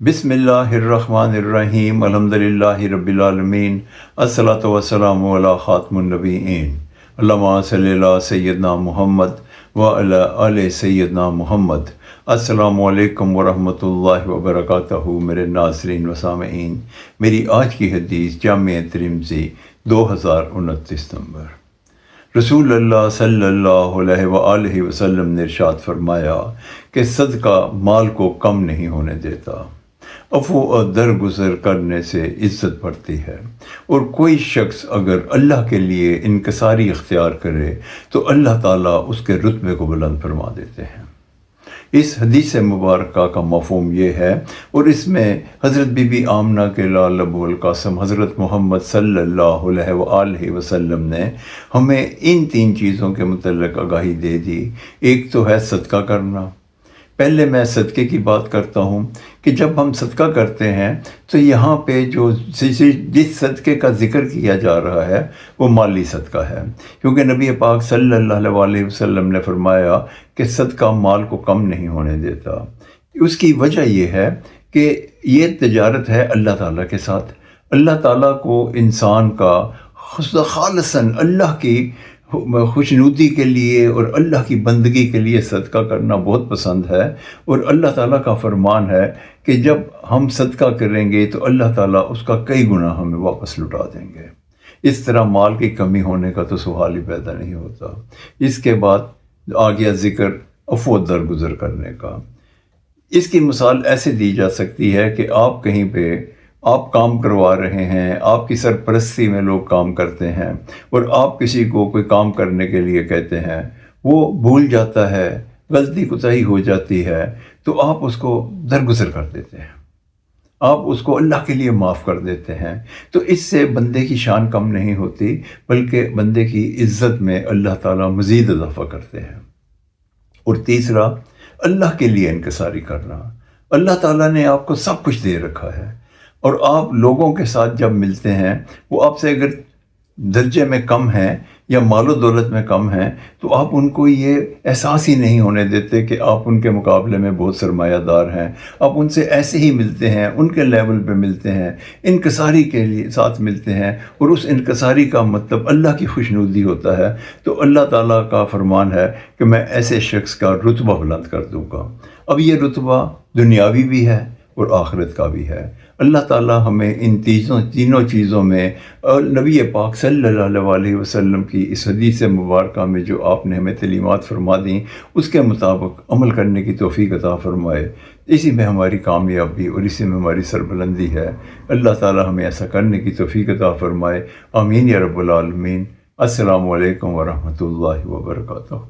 بسم اللہ الرحمن الرحیم الحمدللہ رب العالمین الصلاۃ والسلام علی خاتم النبیین اللہم صلی علی سیدنا محمد وعلی آل سیدنا محمد۔ السلام علیکم ورحمۃ اللہ وبرکاتہ۔ میرے ناظرین و سامعین، میری آج کی حدیث جامع ترمذی 2029 نمبر۔ رسول اللہ صلی اللہ علیہ وآلہ وسلم نے ارشاد فرمایا کہ صدقہ مال کو کم نہیں ہونے دیتا، عفو اور درگزر کرنے سے عزت بڑھتی ہے، اور کوئی شخص اگر اللہ کے لیے انکساری اختیار کرے تو اللہ تعالیٰ اس کے رتبے کو بلند فرما دیتے ہیں۔ اس حدیث مبارکہ کا مفہوم یہ ہے، اور اس میں حضرت بی بی آمنہ کے لال ابو القاسم حضرت محمد صلی اللہ علیہ وآلہ وسلم نے ہمیں ان 3 چیزوں کے متعلق آگاہی دے دی۔ ایک تو ہے صدقہ کرنا۔ پہلے میں صدقے کی بات کرتا ہوں کہ جب ہم صدقہ کرتے ہیں تو یہاں پہ جس صدقے کا ذکر کیا جا رہا ہے وہ مالی صدقہ ہے، کیونکہ نبی پاک صلی اللہ علیہ وسلم نے فرمایا کہ صدقہ مال کو کم نہیں ہونے دیتا۔ اس کی وجہ یہ ہے کہ یہ تجارت ہے اللہ تعالیٰ کے ساتھ۔ اللہ تعالیٰ کو انسان کا خالصاً اللہ کی خوشنودی کے لیے اور اللہ کی بندگی کے لیے صدقہ کرنا بہت پسند ہے، اور اللہ تعالیٰ کا فرمان ہے کہ جب ہم صدقہ کریں گے تو اللہ تعالیٰ اس کا کئی گنا ہمیں واپس لٹا دیں گے۔ اس طرح مال کی کمی ہونے کا تو سوال ہی پیدا نہیں ہوتا۔ اس کے بعد آ گیا ذکر عفو درگزر کرنے کا۔ اس کی مثال ایسے دی جا سکتی ہے کہ آپ کہیں پہ آپ کام کروا رہے ہیں، آپ کی سرپرستی میں لوگ کام کرتے ہیں، اور آپ کسی کو کوئی کام کرنے کے لیے کہتے ہیں، وہ بھول جاتا ہے، غلطی کوتاہی ہو جاتی ہے، تو آپ اس کو درگزر کر دیتے ہیں، آپ اس کو اللہ کے لیے معاف کر دیتے ہیں۔ تو اس سے بندے کی شان کم نہیں ہوتی، بلکہ بندے کی عزت میں اللہ تعالیٰ مزید اضافہ کرتے ہیں۔ اور تیسرا، اللہ کے لیے انکساری کرنا۔ اللہ تعالیٰ نے آپ کو سب کچھ دے رکھا ہے، اور آپ لوگوں کے ساتھ جب ملتے ہیں، وہ آپ سے اگر درجے میں کم ہیں یا مال و دولت میں کم ہیں، تو آپ ان کو یہ احساس ہی نہیں ہونے دیتے کہ آپ ان کے مقابلے میں بہت سرمایہ دار ہیں۔ آپ ان سے ایسے ہی ملتے ہیں، ان کے لیول پہ ملتے ہیں، انکساری کے لیے ساتھ ملتے ہیں، اور اس انکساری کا مطلب اللہ کی خوشنودی ہوتا ہے۔ تو اللہ تعالیٰ کا فرمان ہے کہ میں ایسے شخص کا رتبہ بلند کر دوں گا۔ اب یہ رتبہ دنیاوی بھی ہے اور آخرت کا بھی ہے۔ اللہ تعالیٰ ہمیں ان تینوں چیزوں میں، اور نبی پاک صلی اللہ علیہ وسلم کی اس حدیث مبارکہ میں جو آپ نے ہمیں تعلیمات فرما دیں، اس کے مطابق عمل کرنے کی توفیق عطا فرمائے۔ اسی میں ہماری کامیابی اور اسی میں ہماری سربلندی ہے۔ اللہ تعالیٰ ہمیں ایسا کرنے کی توفیق عطا فرمائے۔ آمین یا رب العالمین۔ السلام علیکم ورحمۃ اللہ وبرکاتہ۔